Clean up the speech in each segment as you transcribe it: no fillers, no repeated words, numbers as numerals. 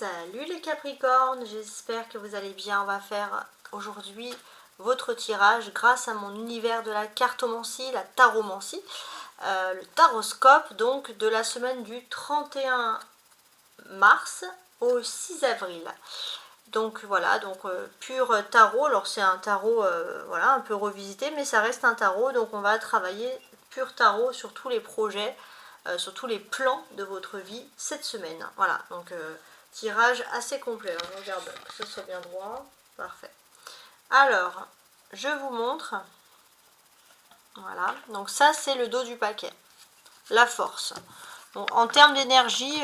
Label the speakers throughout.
Speaker 1: Salut les Capricornes, j'espère que vous allez bien. On va faire aujourd'hui votre tirage grâce à mon univers de la cartomancie, la taromancie, le taroscope donc de la semaine du 31 mars au 6 avril. Donc voilà, donc pur tarot. Alors c'est un tarot voilà, un peu revisité, mais ça reste un tarot. Donc on va travailler pur tarot sur tous les projets, sur tous les plans de votre vie cette semaine. Voilà, donc tirage assez complet. Alors, je regarde que ce soit bien droit. Parfait. Alors, je vous montre. Voilà, donc ça c'est le dos du paquet. La force. Donc, en termes d'énergie,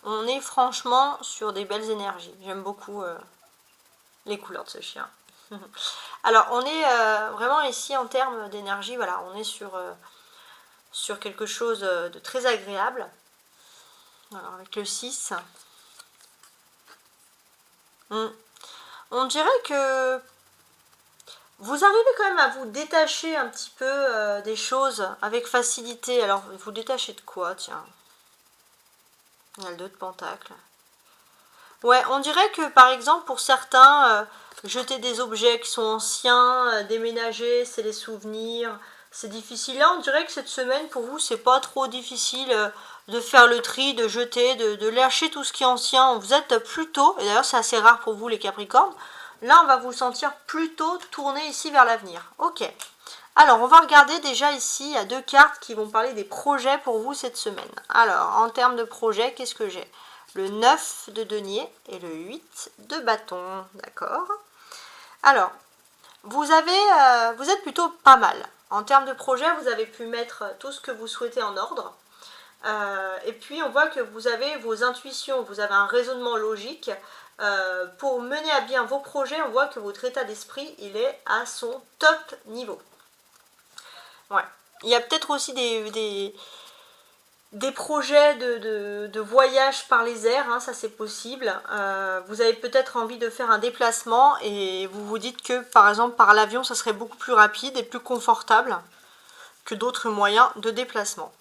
Speaker 1: on est franchement sur des belles énergies. J'aime beaucoup les couleurs de ce chien. Alors, on est vraiment ici en termes d'énergie. Voilà, on est sur quelque chose de très agréable. Alors, avec le 6. On dirait que vous arrivez quand même à vous détacher un petit peu des choses avec facilité. Alors, vous détachez de quoi, tiens? Il y a le 2 de pentacle. Ouais, on dirait que par exemple pour certains, jeter des objets qui sont anciens, déménager, c'est les souvenirs, c'est difficile. Là, on dirait que cette semaine pour vous, c'est pas trop difficile de faire le tri, de jeter, de lâcher tout ce qui est ancien. Vous êtes plutôt, et d'ailleurs c'est assez rare pour vous les Capricornes, là on va vous sentir plutôt tourné ici vers l'avenir. Ok. Alors, on va regarder déjà ici, il y a 2 cartes qui vont parler des projets pour vous cette semaine. Alors, en termes de projets, qu'est-ce que j'ai? Le 9 de denier et le 8 de bâton, d'accord? Alors, vous êtes plutôt pas mal. En termes de projet, vous avez pu mettre tout ce que vous souhaitez en ordre. Et puis, on voit que vous avez vos intuitions, vous avez un raisonnement logique. Pour mener à bien vos projets, on voit que votre état d'esprit, il est à son top niveau. Ouais. Il y a peut-être aussi des projets de voyage par les airs, hein, ça c'est possible. Vous avez peut-être envie de faire un déplacement et vous vous dites que par exemple par l'avion ça serait beaucoup plus rapide et plus confortable que d'autres moyens de déplacement.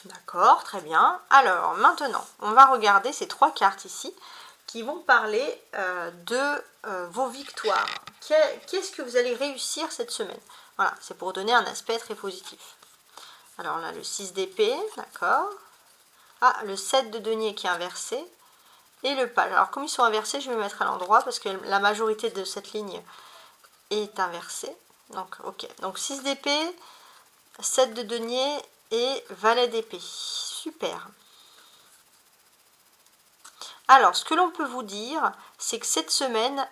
Speaker 1: D'accord, très bien. Alors maintenant, on va regarder ces 3 cartes ici qui vont parler de vos victoires. Qu'est-ce que vous allez réussir cette semaine? Voilà, c'est pour donner un aspect très positif. Alors on a le 6 d'épée, d'accord. Ah, le 7 de denier qui est inversé. Et le page. Alors comme ils sont inversés, je vais me mettre à l'endroit parce que la majorité de cette ligne est inversée. Donc ok, donc 6 d'épée, 7 de denier et valet d'épée. Super. Alors, ce que l'on peut vous dire, c'est que cette semaine,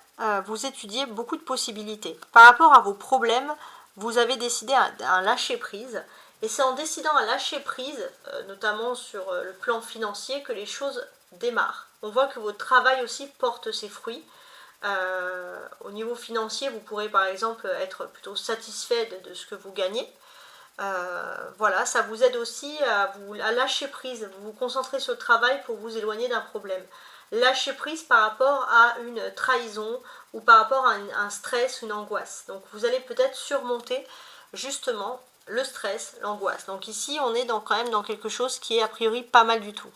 Speaker 1: vous étudiez beaucoup de possibilités. Par rapport à vos problèmes, vous avez décidé un lâcher-prise. Et c'est en décidant à lâcher prise, notamment sur le plan financier, que les choses démarrent. On voit que votre travail aussi porte ses fruits. Au niveau financier, vous pourrez par exemple être plutôt satisfait de ce que vous gagnez. Voilà, ça vous aide aussi à lâcher prise, vous vous concentrez sur le travail pour vous éloigner d'un problème. Lâcher prise par rapport à une trahison ou par rapport à un stress, une angoisse. Donc vous allez peut-être surmonter justement le stress, l'angoisse. Donc ici on est quand même dans quelque chose qui est a priori pas mal du tout.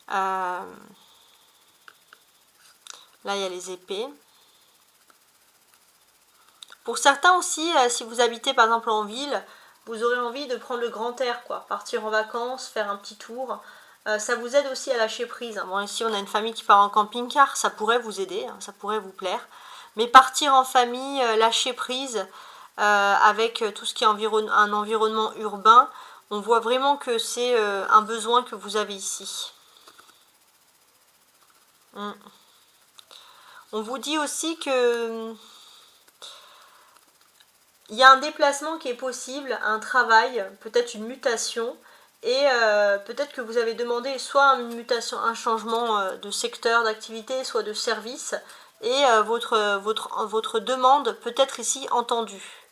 Speaker 1: Là il y a les épées. Pour certains aussi, si vous habitez par exemple en ville, vous aurez envie de prendre le grand air, quoi. Partir en vacances, faire un petit tour. Ça vous aide aussi à lâcher prise. Bon, ici on a une famille qui part en camping-car, ça pourrait vous aider, hein, ça pourrait vous plaire. Mais partir en famille, lâcher prise, avec tout ce qui est un environnement urbain, on voit vraiment que c'est un besoin que vous avez ici. On vous dit aussi que il y a un déplacement qui est possible, un travail, peut-être une mutation, et peut-être que vous avez demandé soit une mutation, un changement de secteur d'activité, soit de service, et votre demande peut être ici entendue.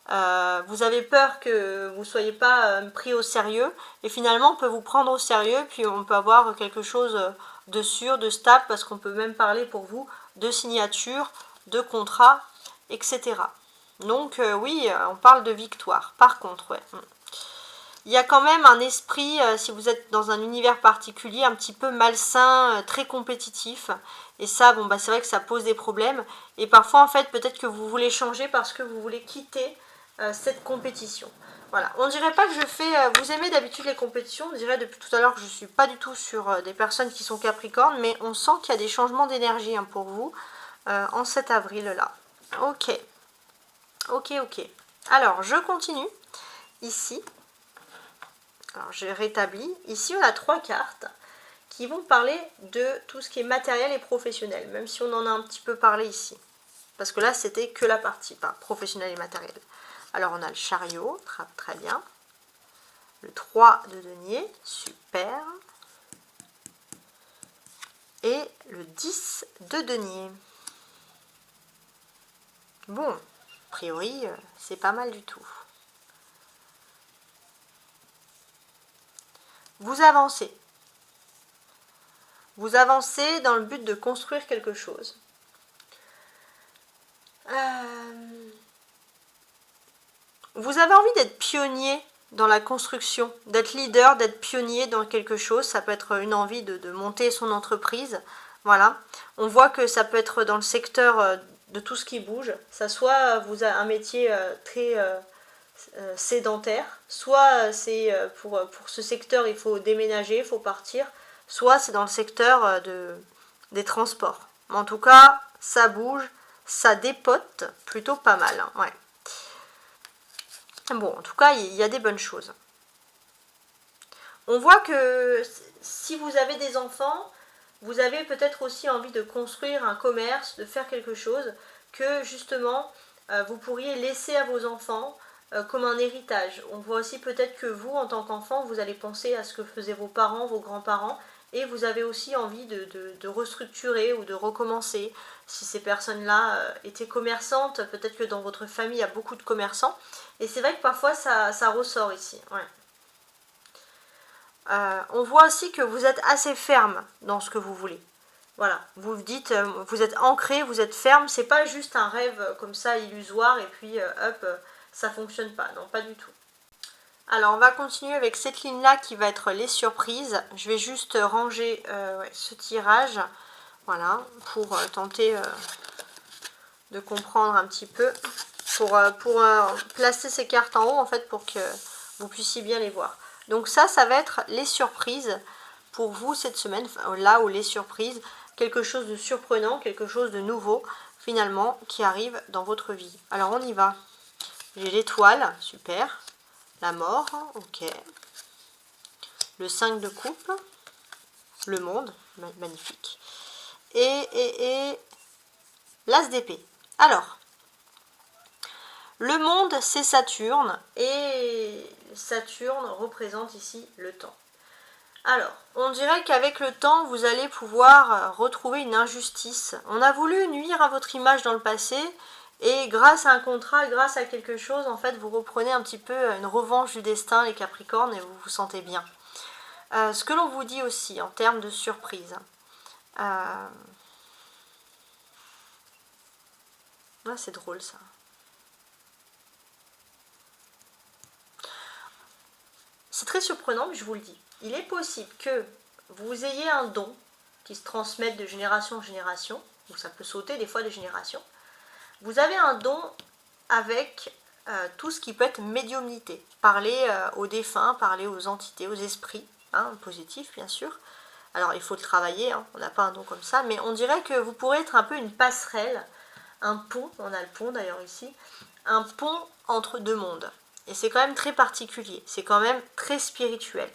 Speaker 1: Vous avez peur que vous ne soyez pas pris au sérieux, et finalement on peut vous prendre au sérieux, puis on peut avoir quelque chose de sûr, de stable, parce qu'on peut même parler pour vous de signature, de contrat, etc. Donc oui, on parle de victoire. Par contre, ouais, il y a quand même un esprit, si vous êtes dans un univers particulier, un petit peu malsain, très compétitif. Et ça, bon, bah, c'est vrai que ça pose des problèmes. Et parfois, en fait, peut-être que vous voulez changer parce que vous voulez quitter cette compétition. Voilà, on dirait pas que je fais... vous aimez d'habitude les compétitions, on dirait depuis tout à l'heure que je suis pas du tout sur des personnes qui sont capricornes, mais on sent qu'il y a des changements d'énergie hein, pour vous en cet avril-là. Ok, ok. Alors, je continue. Ici, alors j'ai rétabli. Ici, on a 3 cartes qui vont parler de tout ce qui est matériel et professionnel, même si on en a un petit peu parlé ici. Parce que là, c'était que la partie, pas professionnelle et matérielle. Alors, on a le chariot, très bien. Le 3 de denier, super. Et le 10 de denier. Bon, a priori, c'est pas mal du tout. Vous avancez. Vous avancez dans le but de construire quelque chose. Vous avez envie d'être pionnier dans la construction, d'être leader, d'être pionnier dans quelque chose. Ça peut être une envie de monter son entreprise. Voilà. On voit que ça peut être dans le secteur de tout ce qui bouge. Ça soit vous avez un métier très sédentaire, soit c'est pour ce secteur il faut déménager, il faut partir, soit c'est dans le secteur des transports. Mais en tout cas, ça bouge, ça dépote plutôt pas mal. Hein, ouais. Bon, en tout cas, il y a des bonnes choses. On voit que si vous avez des enfants, vous avez peut-être aussi envie de construire un commerce, de faire quelque chose que justement vous pourriez laisser à vos enfants comme un héritage. On voit aussi peut-être que vous, en tant qu'enfant, vous allez penser à ce que faisaient vos parents, vos grands-parents, et vous avez aussi envie de restructurer ou de recommencer. Si ces personnes-là étaient commerçantes, peut-être que dans votre famille, il y a beaucoup de commerçants. Et c'est vrai que parfois, ça ressort ici. Ouais. On voit aussi que vous êtes assez ferme dans ce que vous voulez. Voilà, vous vous dites, vous êtes ancré, vous êtes ferme, c'est pas juste un rêve comme ça illusoire et puis hop, ça fonctionne pas, non, pas du tout. Alors on va continuer avec cette ligne là qui va être les surprises. Je vais juste ranger ce tirage, voilà, pour tenter de comprendre un petit peu, pour placer ces cartes en haut en fait pour que vous puissiez bien les voir. Donc ça va être les surprises pour vous cette semaine, là où les surprises, quelque chose de surprenant, quelque chose de nouveau finalement qui arrive dans votre vie. Alors on y va. J'ai l'étoile, super. La mort, ok. Le 5 de coupe. Le monde, magnifique. Et l'as d'épée. Alors, le monde c'est Saturne et Saturne représente ici le temps. Alors, on dirait qu'avec le temps, vous allez pouvoir retrouver une injustice. On a voulu nuire à votre image dans le passé, et grâce à un contrat, grâce à quelque chose, en fait, vous reprenez un petit peu une revanche du destin, les Capricornes, et vous vous sentez bien. Ce que l'on vous dit aussi, en termes de surprise. Ah, c'est drôle, ça. C'est très surprenant, mais je vous le dis. Il est possible que vous ayez un don qui se transmette de génération en génération, ou ça peut sauter des fois de génération. Vous avez un don avec tout ce qui peut être médiumnité. Parler aux défunts, parler aux entités, aux esprits, hein, positifs bien sûr. Alors il faut le travailler, hein, on n'a pas un don comme ça, mais on dirait que vous pourrez être un peu une passerelle, un pont, on a le pont d'ailleurs ici, un pont entre deux mondes. Et c'est quand même très particulier, c'est quand même très spirituel.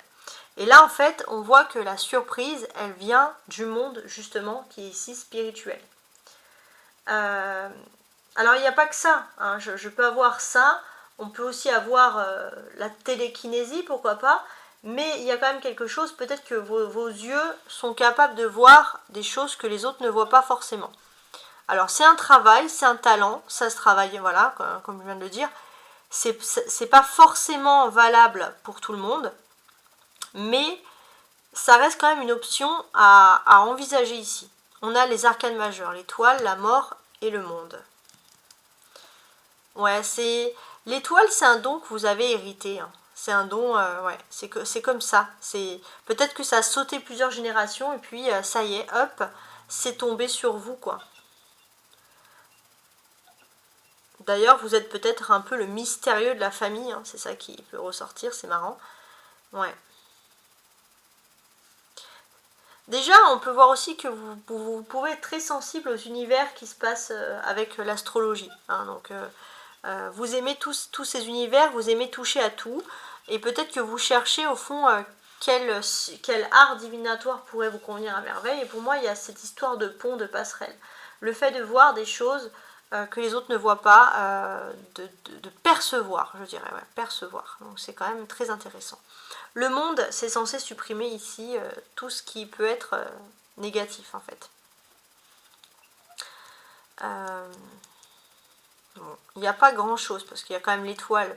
Speaker 1: Et là en fait, on voit que la surprise, elle vient du monde justement qui est ici spirituel. Alors il n'y a pas que ça, hein. Je peux avoir ça, on peut aussi avoir la télékinésie, pourquoi pas, mais il y a quand même quelque chose, peut-être que vos yeux sont capables de voir des choses que les autres ne voient pas forcément. Alors c'est un travail, c'est un talent, ça se travaille, voilà, comme je viens de le dire. C'est pas forcément valable pour tout le monde, mais ça reste quand même une option à envisager ici. On a les arcanes majeures, l'étoile, la mort et le monde. Ouais, l'étoile, c'est un don que vous avez hérité. Hein. C'est un don, ouais, c'est comme ça. Peut-être que ça a sauté plusieurs générations et puis ça y est, hop, c'est tombé sur vous, quoi. D'ailleurs, vous êtes peut-être un peu le mystérieux de la famille, hein, c'est ça qui peut ressortir, c'est marrant. Ouais. Déjà, on peut voir aussi que vous pouvez être très sensible aux univers qui se passent avec l'astrologie. Hein, donc, vous aimez tous ces univers, vous aimez toucher à tout, et peut-être que vous cherchez au fond quel art divinatoire pourrait vous convenir à merveille. Et pour moi, il y a cette histoire de pont, de passerelle. Le fait de voir des choses que les autres ne voient pas, de percevoir, je dirais, ouais, percevoir. Donc c'est quand même très intéressant. Le monde, c'est censé supprimer ici tout ce qui peut être négatif, en fait. Bon, il n'y a pas grand-chose, parce qu'il y a quand même l'étoile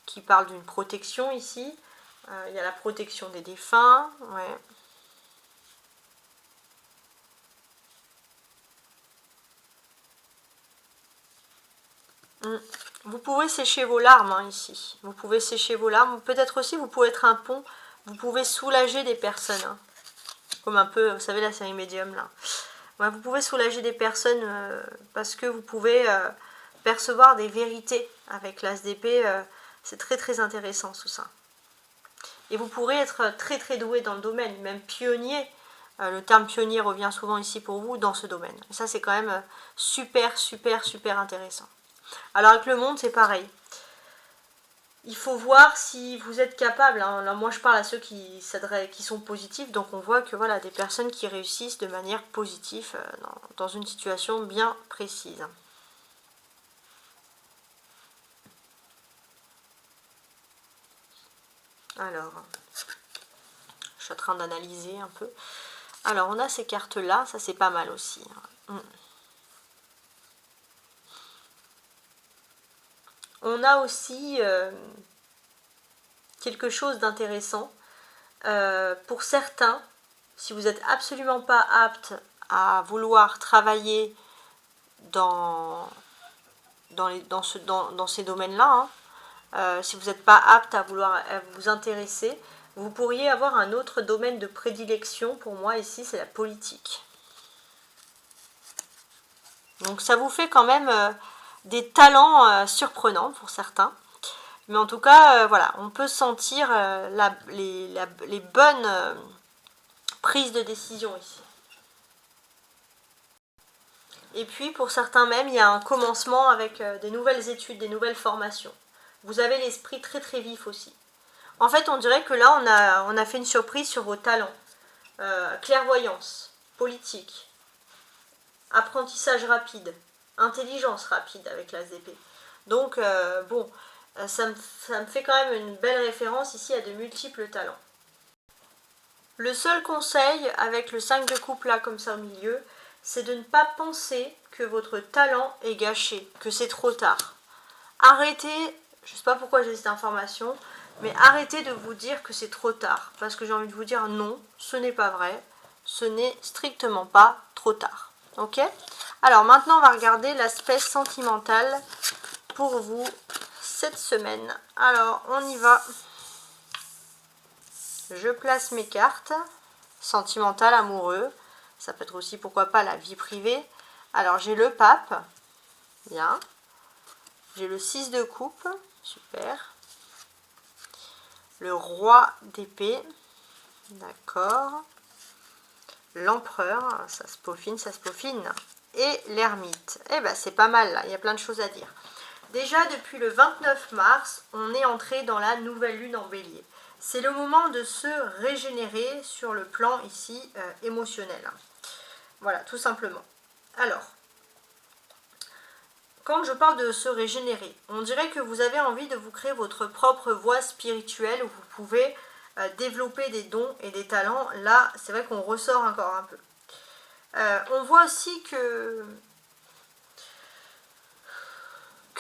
Speaker 1: qui parle d'une protection ici. Il y a la protection des défunts, ouais. Vous pouvez sécher vos larmes hein, ici. Vous pouvez sécher vos larmes. Peut-être aussi, vous pouvez être un pont. Vous pouvez soulager des personnes. Hein. Comme un peu, vous savez, la série Medium, là. Ouais, vous pouvez soulager des personnes parce que vous pouvez percevoir des vérités avec l'as d'épée. C'est très, très intéressant, tout ça. Et vous pourrez être très, très doué dans le domaine, même pionnier. Le terme pionnier revient souvent ici pour vous dans ce domaine. Et ça, c'est quand même super, super, super intéressant. Alors avec le monde, c'est pareil. Il faut voir si vous êtes capable. Hein. Là, moi, je parle à ceux qui sont positifs. Donc, on voit que voilà, des personnes qui réussissent de manière positive dans une situation bien précise. Alors, je suis en train d'analyser un peu. Alors, on a ces cartes-là. Ça, c'est pas mal aussi. On a aussi quelque chose d'intéressant. Pour certains, si vous n'êtes absolument pas apte à vouloir travailler dans ces domaines-là, hein, si vous n'êtes pas apte à vouloir vous intéresser, vous pourriez avoir un autre domaine de prédilection. Pour moi, ici, c'est la politique. Donc, ça vous fait quand même des talents surprenants pour certains. Mais en tout cas, voilà, on peut sentir les bonnes prises de décision ici. Et puis, pour certains même, il y a un commencement avec des nouvelles études, des nouvelles formations. Vous avez l'esprit très très vif aussi. En fait, on dirait que là, on a fait une surprise sur vos talents. Clairvoyance, politique, apprentissage rapide, intelligence rapide avec l'as d'épée. Donc, bon, ça me fait quand même une belle référence ici à de multiples talents. Le seul conseil avec le 5 de coupe là comme ça au milieu, c'est de ne pas penser que votre talent est gâché, que c'est trop tard. Arrêtez, je ne sais pas pourquoi j'ai cette information, mais arrêtez de vous dire que c'est trop tard. Parce que j'ai envie de vous dire non, ce n'est pas vrai, ce n'est strictement pas trop tard. Ok? Alors maintenant on va regarder l'aspect sentimental pour vous cette semaine. Alors on y va. Je place mes cartes. Sentimental, amoureux. Ça peut être aussi, pourquoi pas, la vie privée. Alors, j'ai le pape. Bien. J'ai le 6 de coupe. Super. Le roi d'épée. D'accord. L'empereur. Ça se peaufine, ça se peaufine. Et l'ermite. Eh ben, c'est pas mal, là. Il y a plein de choses à dire. Déjà, depuis le 29 mars, on est entré dans la nouvelle lune en bélier. C'est le moment de se régénérer sur le plan ici émotionnel. Voilà, tout simplement. Alors, quand je parle de se régénérer, on dirait que vous avez envie de vous créer votre propre voie spirituelle où vous pouvez développer des dons et des talents. Là, c'est vrai qu'on ressort encore un peu. On voit aussi que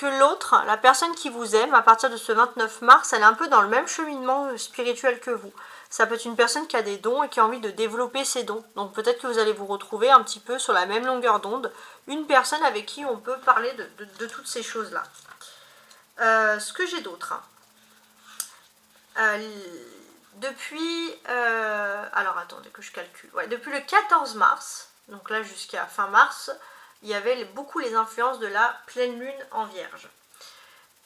Speaker 1: l'autre, la personne qui vous aime, à partir de ce 29 mars, elle est un peu dans le même cheminement spirituel que vous. Ça peut être une personne qui a des dons et qui a envie de développer ses dons. Donc peut-être que vous allez vous retrouver un petit peu sur la même longueur d'onde. Une personne avec qui on peut parler de toutes ces choses-là. Ce que j'ai d'autre. alors attendez que je calcule, ouais, depuis le 14 mars, donc là jusqu'à fin mars, il y avait beaucoup les influences de la pleine lune en Vierge.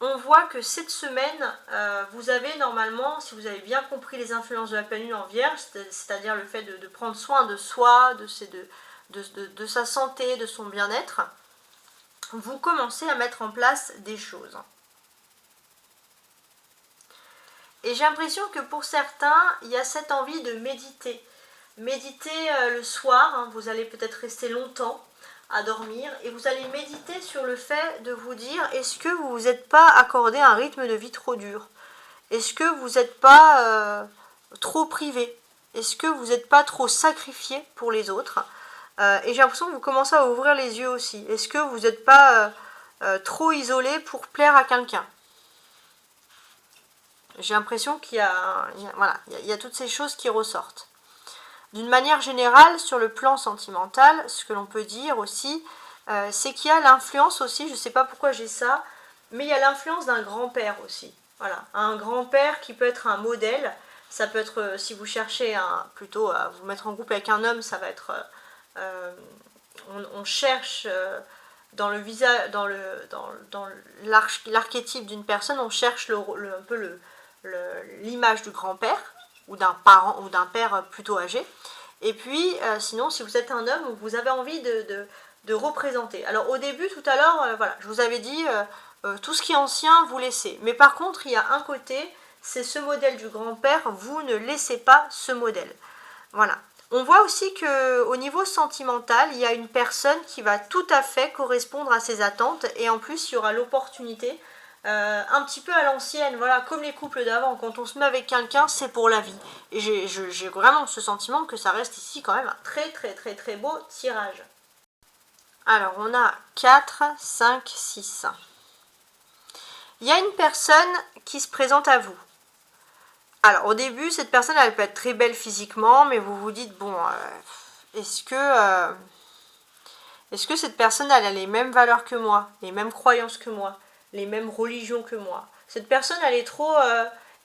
Speaker 1: On voit que cette semaine, vous avez normalement, si vous avez bien compris les influences de la pleine lune en Vierge, c'est-à-dire le fait de prendre soin de soi, de sa santé, de son bien-être, vous commencez à mettre en place des choses. Et j'ai l'impression que pour certains, il y a cette envie de méditer. Méditer le soir, hein, vous allez peut-être rester longtemps à dormir et vous allez méditer sur le fait de vous dire, est-ce que vous vous êtes pas accordé un rythme de vie trop dur? Est-ce que vous n'êtes pas trop privé? Est-ce que vous n'êtes pas trop sacrifié pour les autres? Et j'ai l'impression que vous commencez à ouvrir les yeux aussi. Est-ce que vous n'êtes pas trop isolé pour plaire à quelqu'un? J'ai l'impression qu'il y a toutes ces choses qui ressortent. D'une manière générale, sur le plan sentimental, ce que l'on peut dire aussi, c'est qu'il y a l'influence aussi, je ne sais pas pourquoi j'ai ça, mais il y a l'influence d'un grand-père aussi. Voilà, un grand-père qui peut être un modèle. Ça peut être, si vous cherchez plutôt à vous mettre en couple avec un homme, ça va être, on cherche dans le visage, dans l'archétype d'une personne, on cherche un peu l'image du grand-père ou d'un parent ou d'un père plutôt âgé. Et puis sinon, si vous êtes un homme, vous avez envie de représenter. Alors au début, tout à l'heure, voilà, je vous avais dit tout ce qui est ancien, vous laissez. Mais par contre, il y a un côté, c'est ce modèle du grand-père, vous ne laissez pas ce modèle. Voilà. On voit aussi qu'au niveau sentimental, il y a une personne qui va tout à fait correspondre à ses attentes et en plus, il y aura l'opportunité un petit peu à l'ancienne, voilà, comme les couples d'avant, quand on se met avec quelqu'un, c'est pour la vie. Et j'ai vraiment ce sentiment que ça reste ici quand même un très très très très beau tirage. Alors, on a 4, 5, 6. Il y a une personne qui se présente à vous. Alors, au début, cette personne, elle peut être très belle physiquement, mais vous vous dites, bon, est-ce que cette personne, elle a les mêmes valeurs que moi, les mêmes croyances que moi, les mêmes religions que moi? Cette personne, elle est trop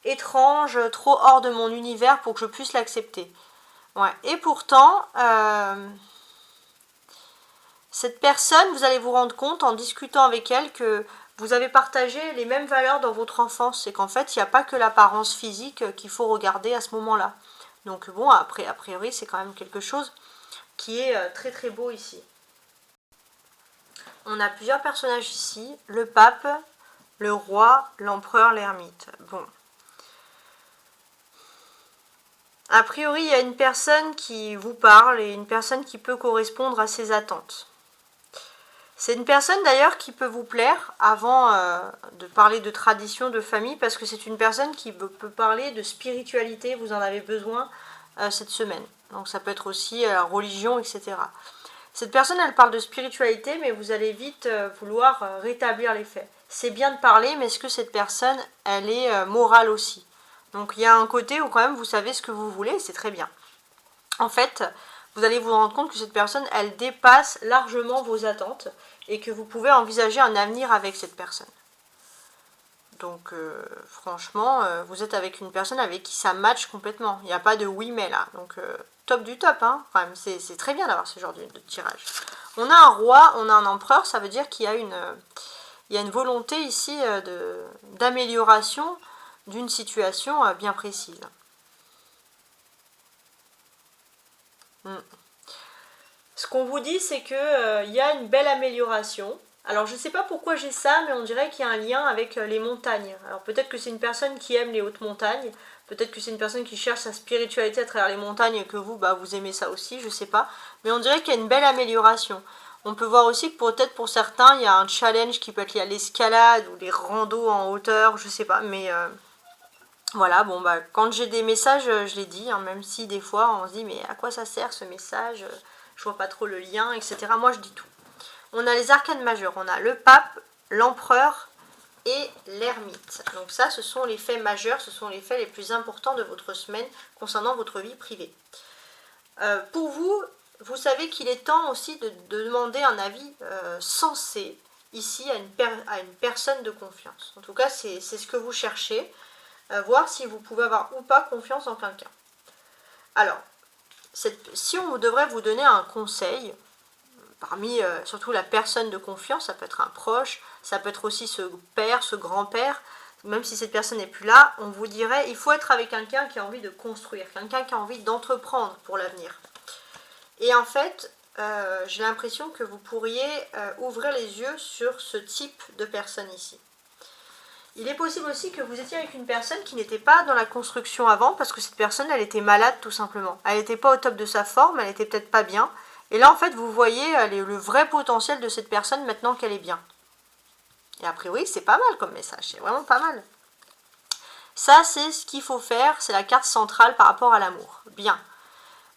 Speaker 1: étrange, trop hors de mon univers pour que je puisse l'accepter. Ouais. Et pourtant, cette personne, vous allez vous rendre compte en discutant avec elle que vous avez partagé les mêmes valeurs dans votre enfance et qu'en fait, il n'y a pas que l'apparence physique qu'il faut regarder à ce moment-là. Donc bon, après, a priori, c'est quand même quelque chose qui est très très beau ici. On a plusieurs personnages ici, le pape, le roi, l'empereur, l'ermite. Bon. A priori, il y a une personne qui vous parle et une personne qui peut correspondre à ses attentes. C'est une personne d'ailleurs qui peut vous plaire avant de parler de tradition, de famille, parce que c'est une personne qui peut parler de spiritualité, vous en avez besoin cette semaine. Donc ça peut être aussi religion, etc. Cette personne, elle parle de spiritualité, mais vous allez vite vouloir rétablir les faits. C'est bien de parler, mais est-ce que cette personne, elle est morale aussi? Donc il y a un côté où quand même vous savez ce que vous voulez, c'est très bien. En fait, vous allez vous rendre compte que cette personne, elle dépasse largement vos attentes et que vous pouvez envisager un avenir avec cette personne. Donc franchement, vous êtes avec une personne avec qui ça match complètement. Il n'y a pas de oui mais là. Donc top du top, hein. Quand même, c'est très bien d'avoir ce genre de tirage. On a un roi, on a un empereur, ça veut dire qu'il y a une volonté ici d'amélioration d'une situation bien précise. Ce qu'on vous dit, c'est qu'il y a une belle amélioration. Alors je ne sais pas pourquoi j'ai ça, mais on dirait qu'il y a un lien avec les montagnes. Alors peut-être que c'est une personne qui aime les hautes montagnes, peut-être que c'est une personne qui cherche sa spiritualité à travers les montagnes et que vous, vous aimez ça aussi, je ne sais pas. Mais on dirait qu'il y a une belle amélioration. On peut voir aussi que peut-être pour certains, il y a un challenge qui peut être lié à l'escalade ou les randos en hauteur, je ne sais pas. Mais voilà, bon quand j'ai des messages, je les dis, hein, même si des fois on se dit mais à quoi ça sert ce message, je vois pas trop le lien, etc. Moi je dis tout. On a les arcanes majeurs, on a le pape, l'empereur et l'ermite. Donc ça, ce sont les faits majeurs, ce sont les faits les plus importants de votre semaine concernant votre vie privée. Pour vous, vous savez qu'il est temps aussi de demander un avis sensé ici à une personne de confiance. En tout cas, c'est ce que vous cherchez. voir si vous pouvez avoir ou pas confiance en quelqu'un. Alors, si on devrait vous donner un conseil, parmi surtout la personne de confiance, ça peut être un proche, ça peut être aussi ce père, ce grand-père, même si cette personne n'est plus là, on vous dirait il faut être avec quelqu'un qui a envie de construire, quelqu'un qui a envie d'entreprendre pour l'avenir. Et en fait, j'ai l'impression que vous pourriez ouvrir les yeux sur ce type de personne ici. Il est possible aussi que vous étiez avec une personne qui n'était pas dans la construction avant, parce que cette personne, elle était malade tout simplement. Elle n'était pas au top de sa forme, elle n'était peut-être pas bien. Et là, en fait, vous voyez le vrai potentiel de cette personne maintenant qu'elle est bien. Et a priori, c'est pas mal comme message, c'est vraiment pas mal. Ça, c'est ce qu'il faut faire, c'est la carte centrale par rapport à l'amour. Bien.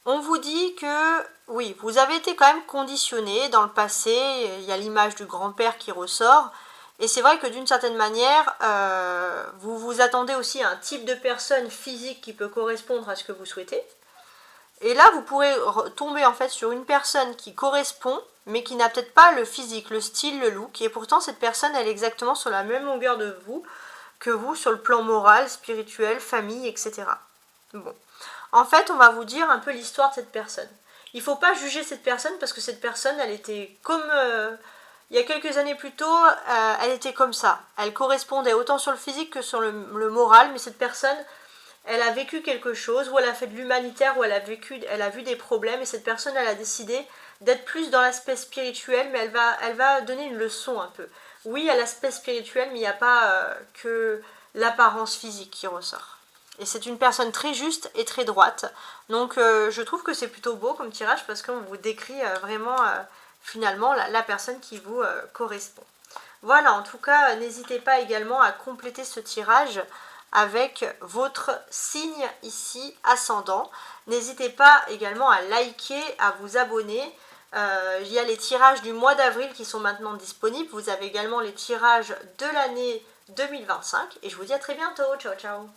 Speaker 1: On vous dit que, oui, vous avez été quand même conditionné dans le passé, il y a l'image du grand-père qui ressort, et c'est vrai que d'une certaine manière, vous vous attendez aussi à un type de personne physique qui peut correspondre à ce que vous souhaitez. Et là, vous pourrez tomber en fait sur une personne qui correspond, mais qui n'a peut-être pas le physique, le style, le look, et pourtant cette personne, elle est exactement sur la même longueur de vous que vous, sur le plan moral, spirituel, famille, etc. Bon. En fait, on va vous dire un peu l'histoire de cette personne. Il ne faut pas juger cette personne parce que cette personne, elle était comme... il y a quelques années plus tôt, elle était comme ça. Elle correspondait autant sur le physique que sur le moral, mais cette personne, elle a vécu quelque chose, ou elle a fait de l'humanitaire, ou elle a vu des problèmes, et cette personne, elle a décidé d'être plus dans l'aspect spirituel, mais elle va donner une leçon un peu. Oui, il y a l'aspect spirituel, mais il n'y a pas que l'apparence physique qui ressort. Et c'est une personne très juste et très droite. Donc je trouve que c'est plutôt beau comme tirage parce qu'on vous décrit vraiment finalement la personne qui vous correspond. Voilà, en tout cas, n'hésitez pas également à compléter ce tirage avec votre signe ici ascendant. N'hésitez pas également à liker, à vous abonner. Il y a les tirages du mois d'avril qui sont maintenant disponibles. Vous avez également les tirages de l'année 2025. Et je vous dis à très bientôt. Ciao, ciao.